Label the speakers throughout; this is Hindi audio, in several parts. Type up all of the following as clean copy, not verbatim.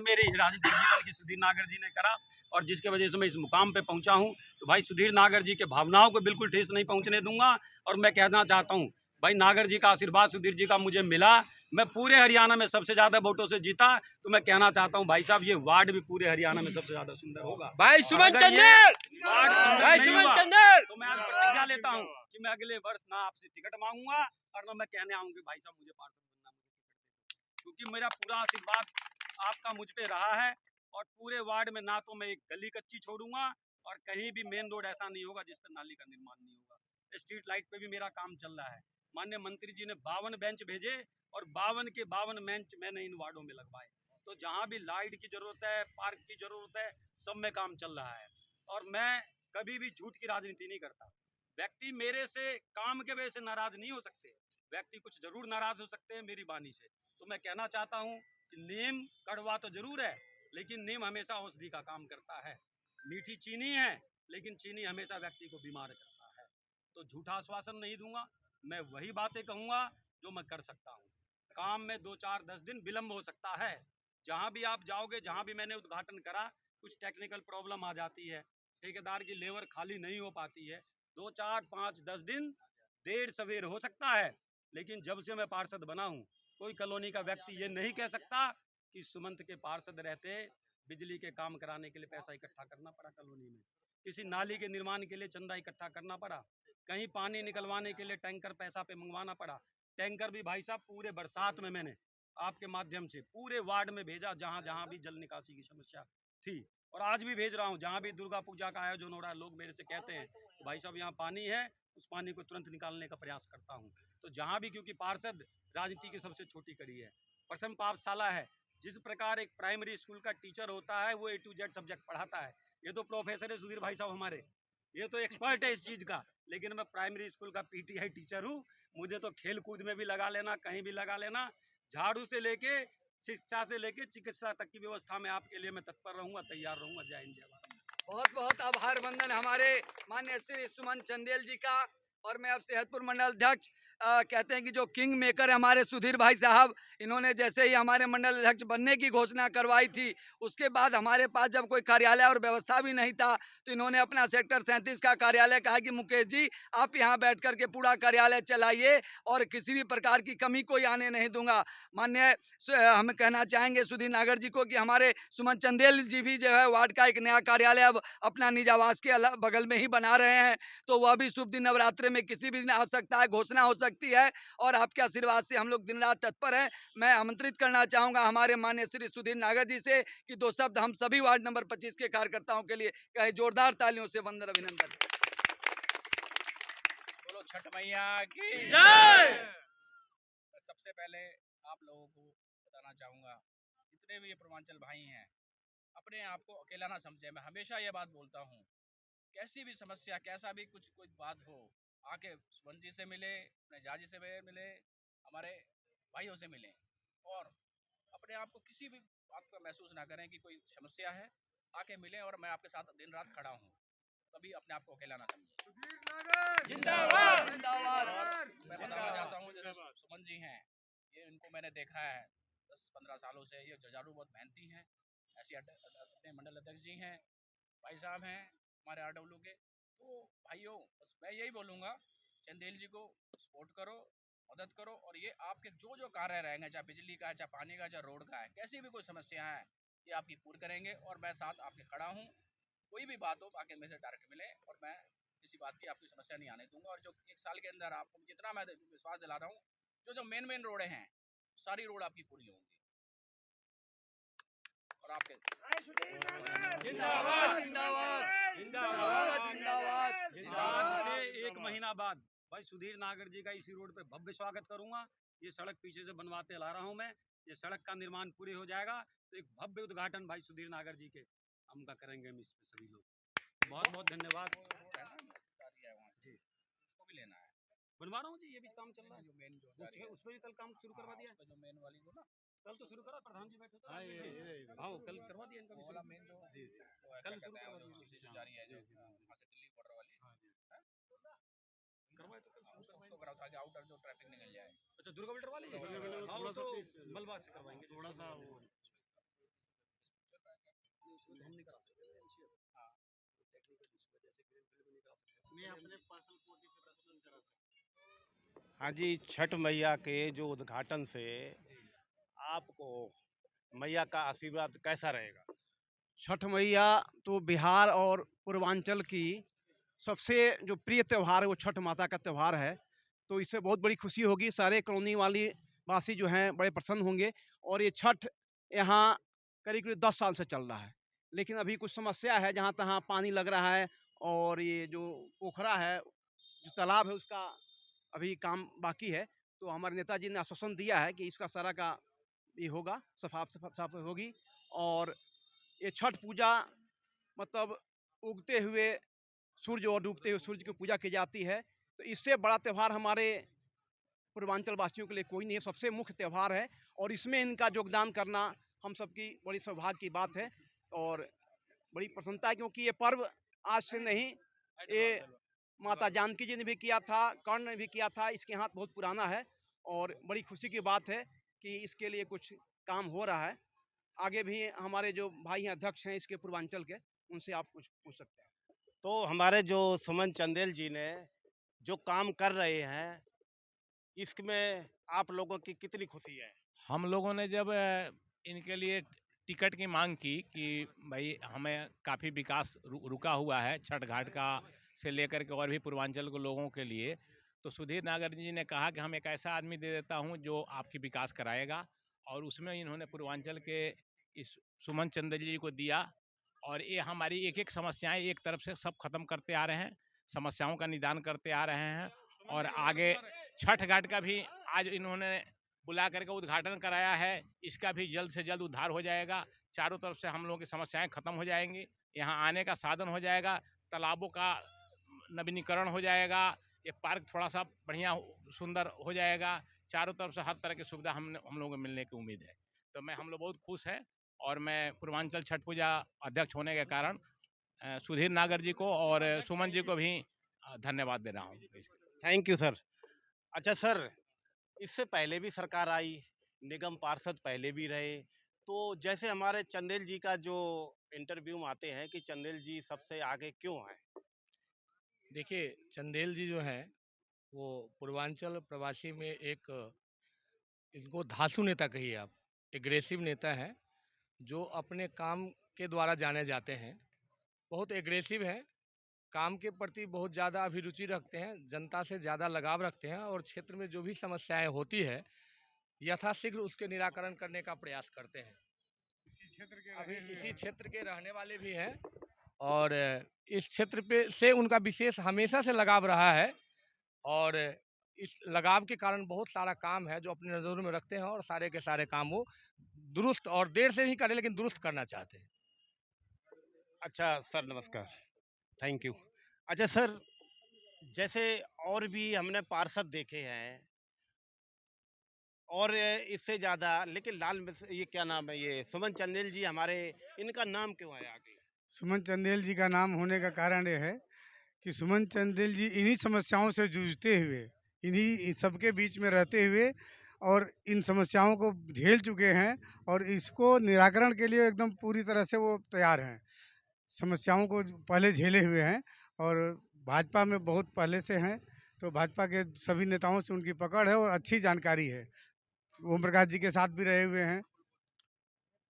Speaker 1: मेरे राजनीतिक जीवन की सुधीर नागर जी ने करा और जिसके वजह से मैं इस मुकाम पे पहुंचा हूं। तो भाई सुधीर नागर जी के भावनाओं को बिल्कुल ठेस नहीं पहुंचने दूंगा। और मैं कहना चाहता हूं भाई नागर जी का आशीर्वाद सुधीर जी का मुझे मिला, मैं पूरे हरियाणा में सबसे ज्यादा वोटों से जीता। तो मैं कहना चाहता हूं भाई साहब ये वार्ड भी पूरे हरियाणा में सबसे ज्यादा सुंदर होगा।
Speaker 2: भाई सुमन चंदेल,
Speaker 1: वार्ड सुंदर
Speaker 2: भाई
Speaker 1: नहीं
Speaker 2: सुमन
Speaker 1: हुआ
Speaker 2: चंदेल,
Speaker 1: तो मैं आज प्रतिज्ञा लेता हूं कि मैं अगले वर्ष ना आपसे टिकट मांगूंगा और ना मैं कहने आऊंगी भाई साहब मुझे पार्षद बनना, क्योंकि मेरा पूरा आशीर्वाद आपका मुझ पे रहा है। और पूरे वार्ड में ना तो मैं एक गली कच्ची छोड़ूंगा और कहीं भी मेन रोड ऐसा नहीं होगा जिस पर नाली का निर्माण नहीं होगा। स्ट्रीट लाइट पे भी मेरा काम चल रहा है। माननीय मंत्री जी ने 52 बेंच भेजे और 52 के 52 बेंच मैंने इन वार्डों में लगवाए। तो जहाँ भी लाइट की जरूरत है, पार्क की जरूरत है, सब में काम चल रहा है। और मैं कभी भी झूठ की राजनीति नहीं करता। व्यक्ति मेरे से काम के वजह से नाराज नहीं हो सकते, व्यक्ति कुछ जरूर नाराज हो सकते हैं मेरी वाणी से। तो मैं कहना चाहता हूं कि नीम कड़वा तो जरूर है, लेकिन नीम हमेशा औषधि का काम करता है। मीठी चीनी है, लेकिन चीनी हमेशा व्यक्ति को बीमार करता है। तो झूठा आश्वासन नहीं दूंगा, मैं वही बातें कहूंगा जो मैं कर सकता हूं। काम में 2, 4, 10 दिन विलम्ब हो सकता है। जहां भी आप जाओगे, जहां भी मैंने उद्घाटन करा, कुछ टेक्निकल प्रॉब्लम आ जाती है, ठेकेदार की लेबर खाली नहीं हो पाती है, 2, 4, 5, 10 दिन देर सवेर हो सकता है। लेकिन जब से मैं पार्षद बना हूं, कोई कॉलोनी का व्यक्ति ये नहीं कह सकता कि सुमंत के पार्षद रहते बिजली के काम कराने के लिए पैसा इकट्ठा करना पड़ा, कॉलोनी में किसी नाली के निर्माण के लिए चंदा इकट्ठा करना पड़ा, कहीं पानी निकलवाने के लिए टैंकर पैसा पे मंगवाना पड़ा। टैंकर भी भाई साहब पूरे बरसात में मैंने आपके माध्यम से पूरे वार्ड में भेजा, जहां जहां भी जल निकासी की समस्या थी। और आज भी भेज रहा हूं, जहां भी दुर्गा पूजा का आयोजन हो रहा है, लोग मेरे से कहते हैं तो भाई साहब यहाँ पानी है, उस पानी को तुरंत निकालने का प्रयास करता हूँ। तो जहाँ भी, क्योंकि पार्षद राजनीति की सबसे छोटी कड़ी है, प्रथम पाठशाला है। जिस प्रकार एक प्राइमरी स्कूल का टीचर होता है, वो A to Z सब्जेक्ट पढ़ाता है। ये तो प्रोफेसर है सुधीर भाई साहब हमारे, ये तो एक्सपर्ट है इस चीज़ का। लेकिन मैं प्राइमरी स्कूल का PTI टीचर हूँ, मुझे तो खेल कूद में भी लगा लेना, कहीं भी लगा लेना। झाड़ू से लेके शिक्षा से लेके चिकित्सा तक की व्यवस्था में आपके लिए मैं तत्पर रहूंगा, तैयार रहूंगा। जय हिंद, जय भारत।
Speaker 2: बहुत बहुत आभार बंदन हमारे माननीय श्री सुमन चंदेल जी का। और मैं अब सेहतपुर मंडल अध्यक्ष कहते हैं कि जो किंग मेकर है हमारे सुधीर भाई साहब, इन्होंने जैसे ही हमारे मंडल अध्यक्ष बनने की घोषणा करवाई थी, उसके बाद हमारे पास जब कोई कार्यालय और व्यवस्था भी नहीं था, तो इन्होंने अपना सेक्टर 37 का कार्यालय कहा कि मुकेश जी आप यहाँ बैठ करके पूरा कार्यालय चलाइए और किसी भी प्रकार की कमी कोई आने नहीं दूंगा। माननीय हम कहना चाहेंगे सुधीर नागर जी को कि हमारे सुमन चंदेल जी भी जो है वार्ड का एक नया कार्यालय अब अपना निज आवास के बगल में ही बना रहे हैं। तो वह भी शुभ दिन नवरात्रि में किसी भी दिन आ सकता है, घोषणा हो सकती है। और आपके आशीर्वाद से हम लोग दिन रात तत्पर हैं। मैं आमंत्रित करना चाहूंगा हमारे माननीय श्री सुधीर नागर जी से कि 2 शब्द हम सभी वार्ड नंबर 25 के कार्यकर्ताओं के लिए कहे। जोरदार तालियों से वंदन, अभिनंदन।
Speaker 3: बोलो छठ मैया की
Speaker 1: जय।
Speaker 3: सबसे पहले आप लोगों को बताना चाहूँगा, जितने भी ये पूर्वांचल भाई हैं, अपने आप को अकेला ना समझे। मैं हमेशा ये बात बोलता हूँ, कैसी भी समस्या, कैसा भी कोई बात हो, आके सुमन जी से मिले, अपने जाजी से मिले, हमारे भाइयों से मिले। और अपने आप को किसी भी बात का महसूस ना करें कि कोई समस्या है, आके मिलें और मैं आपके साथ दिन रात खड़ा हूँ। कभी अपने आप को अकेला ना समझें।
Speaker 2: जिंदाबाद जिंदाबाद।
Speaker 3: मैं बताना चाहता हूँ, जैसे सुमन जी हैं, ये इनको मैंने देखा है 10-15 सालों से, ये जुझारू बहुत मेहनती हैं। ऐसे अपने मंडल अध्यक्ष जी हैं, भाई साहब हैं हमारे RW के। तो भाइयों बस मैं यही बोलूँगा, चंदेल जी को सपोर्ट करो, मदद करो। और ये आपके जो जो कार्य रहेंगे, चाहे बिजली का है, चाहे पानी का, चाहे रोड का है, कैसी भी कोई समस्या है, ये आपकी पूरी करेंगे। और मैं साथ आपके खड़ा हूँ। कोई भी बात हो आके मेरे से डायरेक्ट मिले और मैं किसी बात की आपकी समस्या नहीं आने दूंगा। और जो 1 साल के अंदर आपको जितना मैं विश्वास दिला रहा हूँ, जो मेन रोडें हैं, सारी रोड आपकी पूरी होंगी। और आपके
Speaker 2: जिंदाबाद जिंदाबाद जिंदाबाद जिंदाबाद।
Speaker 1: आज से 1 महीना बाद भाई सुधीर नागर जी का इसी रोड पे भव्य स्वागत करूंगा। ये सड़क पीछे से बनवाते ला रहा हूं मैं, ये सड़क का निर्माण पूरी हो जाएगा तो एक भव्य उद्घाटन भाई सुधीर नागर जी के हम का करेंगे हम इस पे सभी लोग। बहुत बहुत धन्यवाद जी।
Speaker 3: उसको भी लेना है,
Speaker 1: बनवा रहा हूँ जी, ये भी काम चल रहा है।
Speaker 3: जो मेन जो
Speaker 1: उस पर भी कल काम शुरू करवा दिया,
Speaker 3: जो मेन वाली को ना,
Speaker 1: कल तो शुरू करा, प्रधान जी बैठे थे।
Speaker 3: हाँ,
Speaker 1: हाँ कल करवा दिया इनका भी
Speaker 3: वाला
Speaker 1: शुरू।
Speaker 3: मेन जो
Speaker 1: कल शुरू करवा
Speaker 3: जो
Speaker 1: दिया
Speaker 3: दिल्ली से जा रही है, जो वहाँ से दिल्ली बॉर्डर वाली,
Speaker 1: करवाए तो कल शुरू
Speaker 3: उसको
Speaker 1: करवाएंगे।
Speaker 3: कराओ ताकि आउटर जो ट्रैफिक निकल जाए।
Speaker 1: अच्छा दुर्गा बिल्डर वाली, हाँ वो तो मलबा से करवाएंगे थोड़ा सा।
Speaker 4: हाँ जी, छठ मैया के जो उद्घाटन से आपको मैया का आशीर्वाद कैसा रहेगा?
Speaker 5: छठ मैया तो बिहार और पूर्वांचल की सबसे जो प्रिय त्यौहार है वो छठ माता का त्यौहार है। तो इससे बहुत बड़ी खुशी होगी, सारे कॉलोनी वाली वासी जो हैं बड़े प्रसन्न होंगे। और ये छठ यहाँ करीब-करीब 10 साल से चल रहा है। लेकिन अभी कुछ समस्या है, जहाँ-तहाँ पानी लग रहा है और ये जो पोखरा है, जो तालाब है उसका अभी काम बाकी है। तो हमारे नेताजी ने आश्वासन दिया है कि इसका सारा का ये होगा, सफाई होगी। और ये छठ पूजा मतलब उगते हुए सूर्य और डूबते हुए सूर्य की पूजा की जाती है। तो इससे बड़ा त्यौहार हमारे पूर्वांचल वासियों के लिए कोई नहीं है, सबसे मुख्य त्यौहार है। और इसमें इनका योगदान करना हम सबकी बड़ी सौभाग्य की बात है और बड़ी प्रसन्नता है, क्योंकि ये पर्व आज से नहीं, ये माता जानकी जी ने भी किया था, कर्ण ने भी किया था। इसके हाथ बहुत पुराना है और बड़ी खुशी की बात है कि इसके लिए कुछ काम हो रहा है। आगे भी हमारे जो भाई हैं, अध्यक्ष हैं इसके पूर्वांचल के, उनसे आप कुछ पूछ सकते हैं।
Speaker 4: तो हमारे जो सुमन चंदेल जी ने जो काम कर रहे हैं, इसमें आप लोगों की कितनी खुशी है?
Speaker 3: हम लोगों ने जब इनके लिए टिकट की मांग की कि भाई हमें काफ़ी विकास रुका हुआ है छठ घाट का से लेकर के और भी पूर्वांचल के लोगों के लिए, तो सुधीर नागर जी ने कहा कि हम एक ऐसा आदमी दे देता हूं जो आपकी विकास कराएगा। और उसमें इन्होंने पूर्वांचल के इस सुमन चंदेल जी को दिया और ये हमारी एक एक समस्याएं एक तरफ से सब खत्म करते आ रहे हैं, समस्याओं का निदान करते आ रहे हैं। और आगे छठ घाट का भी आज इन्होंने बुला करके उद्घाटन कराया है, इसका भी जल्द से जल्द उद्धार हो जाएगा। चारों तरफ से हम लोगों की समस्याएं खत्म हो जाएंगी, यहाँ आने का साधन हो जाएगा, तालाबों का नवीनीकरण हो जाएगा, ये पार्क थोड़ा सा बढ़िया सुंदर हो जाएगा। चारों तरफ से हर तरह की सुविधा हम लोगों को मिलने की उम्मीद है। तो मैं हम लोग बहुत खुश हैं और मैं पूर्वांचल छठ पूजा अध्यक्ष होने के कारण सुधीर नागर जी को और सुमन जी को भी धन्यवाद दे रहा हूँ।
Speaker 4: Thank you sir. अच्छा सर, इससे पहले भी सरकार आई, निगम पार्षद पहले भी रहे, तो जैसे हमारे चंदेल जी का जो इंटरव्यू में आते हैं कि चंदेल जी सबसे आगे क्यों हैं?
Speaker 6: देखिए, चंदेल जी जो हैं वो पूर्वांचल प्रवासी में एक इनको धांसू नेता कहिए आप, एग्रेसिव नेता हैं जो अपने काम के द्वारा जाने जाते हैं। बहुत एग्रेसिव हैं, काम के प्रति बहुत ज़्यादा अभिरुचि रखते हैं, जनता से ज़्यादा लगाव रखते हैं और क्षेत्र में जो भी समस्याएं होती है यथाशीघ्र उसके निराकरण करने का प्रयास करते हैं। अभी इसी क्षेत्र के रहने वाले भी हैं और इस क्षेत्र पे से उनका विशेष हमेशा से लगाव रहा है और इस लगाव के कारण बहुत सारा काम है जो अपनी नज़रों में रखते हैं और सारे के सारे काम वो दुरुस्त और देर से ही करें लेकिन दुरुस्त करना चाहते हैं।
Speaker 4: अच्छा सर, नमस्कार, थैंक यू। अच्छा सर, जैसे और भी हमने पार्षद देखे हैं और इससे ज़्यादा, लेकिन ये क्या नाम है, ये सुमन चंदेल जी हमारे, इनका नाम क्यों आया आगे?
Speaker 7: सुमन चंदेल जी का नाम होने का कारण ये है कि सुमन चंदेल जी इन्हीं समस्याओं से जूझते हुए, इन्हीं सबके बीच में रहते हुए और इन समस्याओं को झेल चुके हैं और इसको निराकरण के लिए एकदम पूरी तरह से वो तैयार हैं। समस्याओं को पहले झेले हुए हैं और भाजपा में बहुत पहले से हैं, तो भाजपा के सभी नेताओं से उनकी पकड़ है और अच्छी जानकारी है। ओम प्रकाश जी के साथ भी रहे हुए हैं,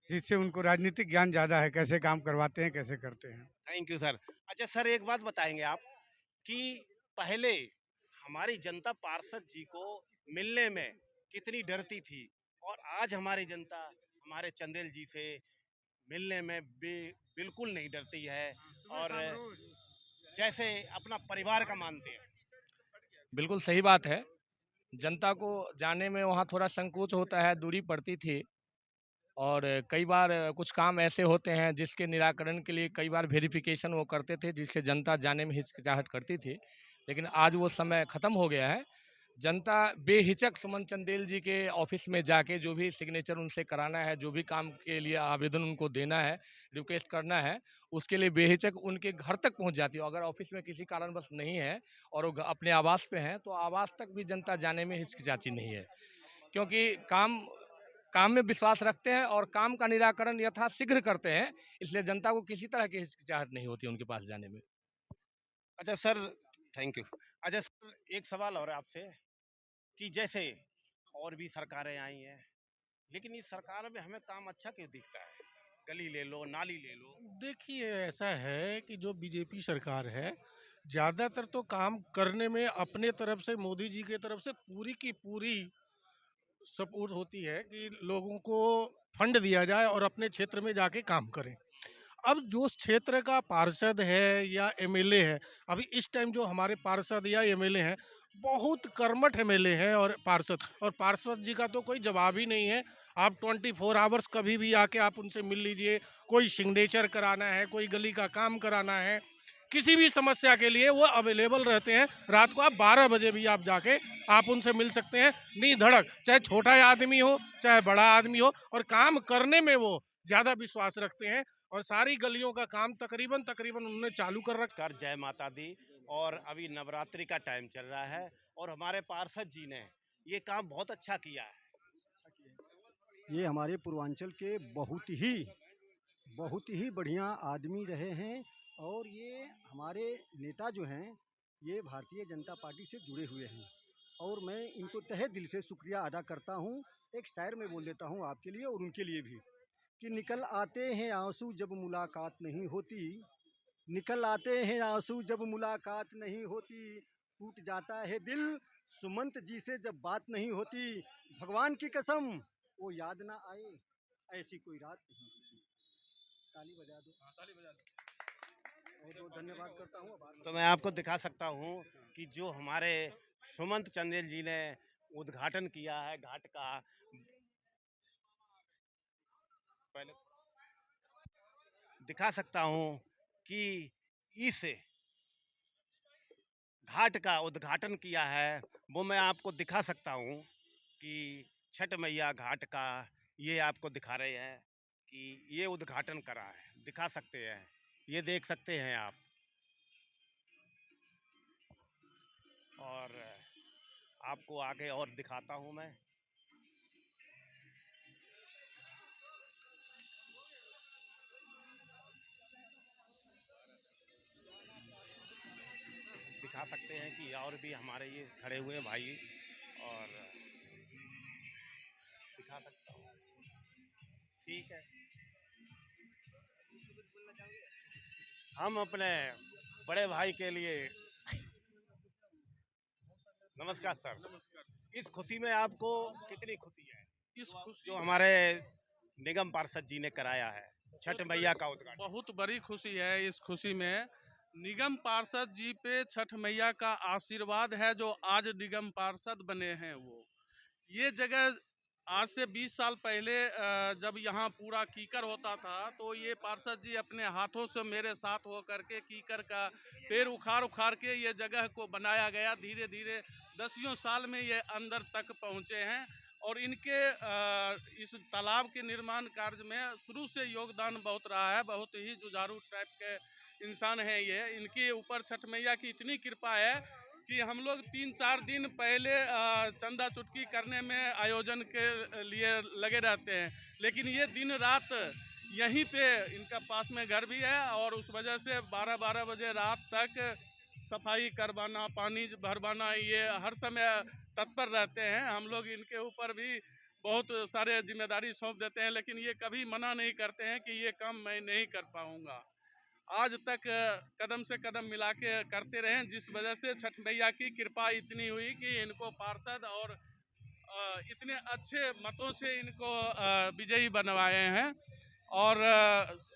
Speaker 7: जिससे उनको राजनीतिक ज्ञान ज़्यादा है, कैसे काम करवाते हैं, कैसे करते हैं।
Speaker 4: Thank you sir. अच्छा सर, एक बात बताएंगे आप कि पहले हमारी जनता पार्षद जी को मिलने में कितनी डरती थी और आज हमारी जनता हमारे चंदेल जी से मिलने में बिल्कुल नहीं डरती है और जैसे अपना परिवार का मानते हैं।
Speaker 6: बिल्कुल सही बात है, जनता को जाने में वहाँ थोड़ा संकोच होता है, दूरी पड़ती थी और कई बार कुछ काम ऐसे होते हैं जिसके निराकरण के लिए कई बार वेरिफिकेशन वो करते थे जिससे जनता जाने में हिचकिचाहट करती थी, लेकिन आज वो समय ख़त्म हो गया है। जनता बेहिचक सुमन चंदेल जी के ऑफिस में जाके जो भी सिग्नेचर उनसे कराना है, जो भी काम के लिए आवेदन उनको देना है, रिक्वेस्ट करना है, उसके लिए बेहिचक उनके घर तक पहुंच जाती है। अगर ऑफिस में किसी कारणवश नहीं है और वो अपने आवास पे हैं तो आवास तक भी जनता जाने में हिचकिचाती नहीं है, क्योंकि काम काम में विश्वास रखते हैं और काम का निराकरण यथाशीघ्र करते हैं, इसलिए जनता को किसी तरह की हिचकिचाहट नहीं होती उनके पास जाने में।
Speaker 4: अच्छा सर, थैंक यू। अच्छा सर, एक सवाल और आपसे कि जैसे और भी सरकारें आई हैं, लेकिन इस सरकार में हमें काम अच्छा क्यों दिखता है? गली ले लो, नाली ले लो।
Speaker 8: देखिए, ऐसा है कि जो बीजेपी सरकार है, ज़्यादातर तो काम करने में अपने तरफ से, मोदी जी के तरफ से पूरी की पूरी सपोर्ट होती है कि लोगों को फंड दिया जाए और अपने क्षेत्र में जाके काम करें। अब जो क्षेत्र का पार्षद है या एमएलए है, अभी इस टाइम जो हमारे पार्षद या एमएलए हैं, बहुत कर्मठ एमएलए हैं और पार्षद जी का तो कोई जवाब ही नहीं है। आप 24 आवर्स कभी भी आके आप उनसे मिल लीजिए, कोई सिग्नेचर कराना है, कोई गली का काम कराना है, किसी भी समस्या के लिए वो अवेलेबल रहते हैं। रात को आप 12 बजे भी आप जाके आप उनसे मिल सकते हैं निधड़क, चाहे छोटा आदमी हो, चाहे बड़ा आदमी हो, और काम करने में वो ज़्यादा विश्वास रखते हैं। और सारी गलियों का काम तकरीबन तकरीबन उन्होंने चालू कर रखा।
Speaker 4: कर जय माता दी। और अभी नवरात्रि का टाइम चल रहा है और हमारे पार्षद जी ने ये काम बहुत अच्छा किया है।
Speaker 9: ये हमारे पूर्वांचल के बहुत ही बढ़िया आदमी रहे हैं और ये हमारे नेता जो हैं ये भारतीय जनता पार्टी से जुड़े हुए हैं और मैं इनको तहे दिल से शुक्रिया अदा करता हूँ। एक शायर में बोल देता हूँ आपके लिए और उनके लिए भी कि निकल आते हैं आंसू जब मुलाकात नहीं होती, निकल आते हैं आंसू जब मुलाकात नहीं होती, टूट जाता है दिल सुमंत जी से जब बात नहीं होती, भगवान की कसम वो याद ना आए ऐसी कोई रात नहीं होती। ताली बजा दो। ताली बजा दो। बहुत बहुत धन्यवाद करता हूँ।
Speaker 4: तो मैं आपको दिखा सकता हूँ कि जो हमारे सुमंत चंदेल जी ने उद्घाटन किया है घाट का, पहले दिखा सकता हूँ कि इस घाट का उद्घाटन किया है, वो मैं आपको दिखा सकता हूँ कि छठ मैया घाट का ये आपको दिखा रहे हैं कि ये उद्घाटन करा है, दिखा सकते हैं, ये देख सकते हैं आप। और आपको आगे और दिखाता हूँ मैं। दिखा सकते हैं कि और भी हमारे ये खड़े हुए भाई, और दिखा सकता हूँ। ठीक है, हम अपने बड़े भाई के लिए नमस्कार सर। नमस्कार। इस खुशी में आपको कितनी खुशी है? इस खुशी जो हमारे निगम पार्षद जी ने कराया है छठ मैया का उद्घाटन।
Speaker 10: बहुत बड़ी खुशी है। इस खुशी में निगम पार्षद जी पे छठ मैया का आशीर्वाद है जो आज निगम पार्षद बने हैं। वो ये जगह आज से 20 साल पहले जब यहाँ पूरा कीकर होता था तो ये पार्षद जी अपने हाथों से मेरे साथ हो करके कीकर का पेड़ उखाड़ उखाड़ के ये जगह को बनाया गया। धीरे धीरे 10 साल में ये अंदर तक पहुँचे हैं और इनके इस तालाब के निर्माण कार्य में शुरू से योगदान बहुत रहा है। बहुत ही जुझारू टाइप के इंसान हैं ये। इनके ऊपर छठ मैया की इतनी कृपा है कि हम लोग 3-4 दिन पहले चंदा चुटकी करने में आयोजन के लिए लगे रहते हैं, लेकिन ये दिन रात यहीं पे इनका पास में घर भी है और उस वजह से 12-12 बजे रात तक सफाई करवाना, पानी भरवाना, ये हर समय तत्पर रहते हैं। हम लोग इनके ऊपर भी बहुत सारे जिम्मेदारी सौंप देते हैं, लेकिन ये कभी मना नहीं करते हैं कि ये काम मैं नहीं कर पाऊँगा। आज तक कदम से कदम मिला के करते रहे, जिस वजह से छठ मैया की कृपा इतनी हुई कि इनको पार्षद और इतने अच्छे मतों से इनको विजयी बनवाए हैं। और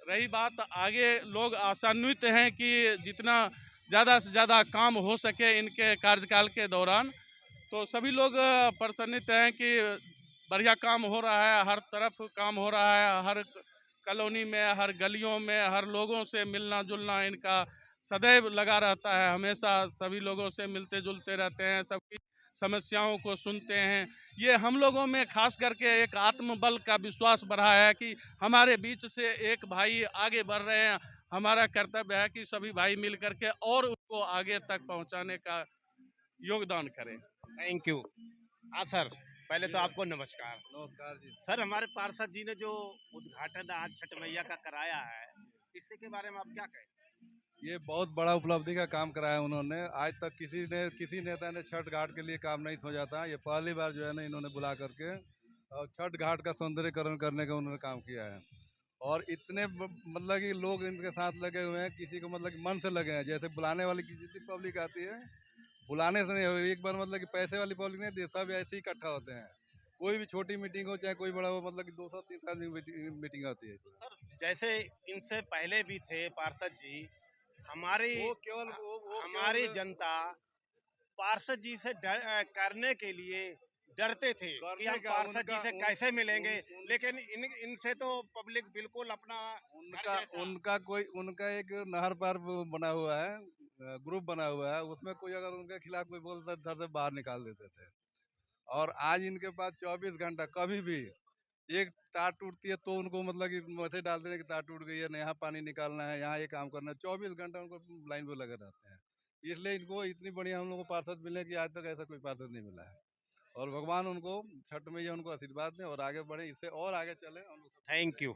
Speaker 10: रही बात आगे, लोग आशान्वित हैं कि जितना ज़्यादा से ज़्यादा काम हो सके इनके कार्यकाल के दौरान, तो सभी लोग प्रसन्नित हैं कि बढ़िया काम हो रहा है, हर तरफ काम हो रहा है, हर कॉलोनी में, हर गलियों में, हर लोगों से मिलना जुलना इनका सदैव लगा रहता है। हमेशा सभी लोगों से मिलते जुलते रहते हैं, सबकी समस्याओं को सुनते हैं। ये हम लोगों में खास करके एक आत्मबल का विश्वास बढ़ा है कि हमारे बीच से एक भाई आगे बढ़ रहे हैं। हमारा कर्तव्य है कि सभी भाई मिल करके और उसको आगे तक पहुंचाने का योगदान करें।
Speaker 4: Thank you. हाँ सर, पहले तो आपको नमस्कार।
Speaker 11: नमस्कार जी।
Speaker 4: सर, हमारे पार्षद जी ने जो उद्घाटन आज छठ मैया का कराया है, इससे के बारे में आप क्या कहें?
Speaker 11: ये बहुत बड़ा उपलब्धि का काम कराया उन्होंने। आज तक किसी नेता ने छठ घाट के लिए काम नहीं सोचा था। ये पहली बार जो है ना इन्होंने बुला करके और छठ घाट का सौंदर्यीकरण करने का उन्होंने काम किया है। और इतने मतलब कि लोग इनके साथ लगे हुए हैं, किसी को मतलब कि मन से लगे हैं। जैसे बुलाने वाली की जितनी पब्लिक आती है, बुलाने से नहीं हुई, एक बार मतलब कि पैसे वाली पब्लिक नहीं, सब ऐसे ही इकट्ठा होते हैं। कोई भी छोटी मीटिंग हो चाहे कोई बड़ा हो, मतलब कि 200-300 आदमी मीटिंग होती है।
Speaker 4: सर, जैसे इनसे पहले भी थे पार्षद जी, हमारी हमारी जनता पार्षद जी से करने के लिए डरते थे कि हम पार्षद जी से कैसे मिलेंगे, लेकिन इनसे तो पब्लिक बिल्कुल अपना
Speaker 11: उनका एक नहर पार बना हुआ है, ग्रुप बना हुआ है, उसमें कोई अगर उनके खिलाफ कोई बोलता घर से बाहर निकाल देते थे। और आज इनके पास 24 घंटा कभी भी एक तार टूटती है तो उनको मतलब कि मैसेज डालते हैं कि तार टूट गई है, यहाँ पानी निकालना है, यहाँ ये काम करना है। 24 घंटा उनको लाइन पे लगे रहते हैं। इसलिए इनको इतनी बढ़िया हम लोग को पार्षद मिले कि आज तक ऐसा कोई पार्षद नहीं मिला है। और भगवान उनको छठ मैया उनको आशीर्वाद दें और आगे बढ़े, इससे और आगे चले।
Speaker 4: Thank you.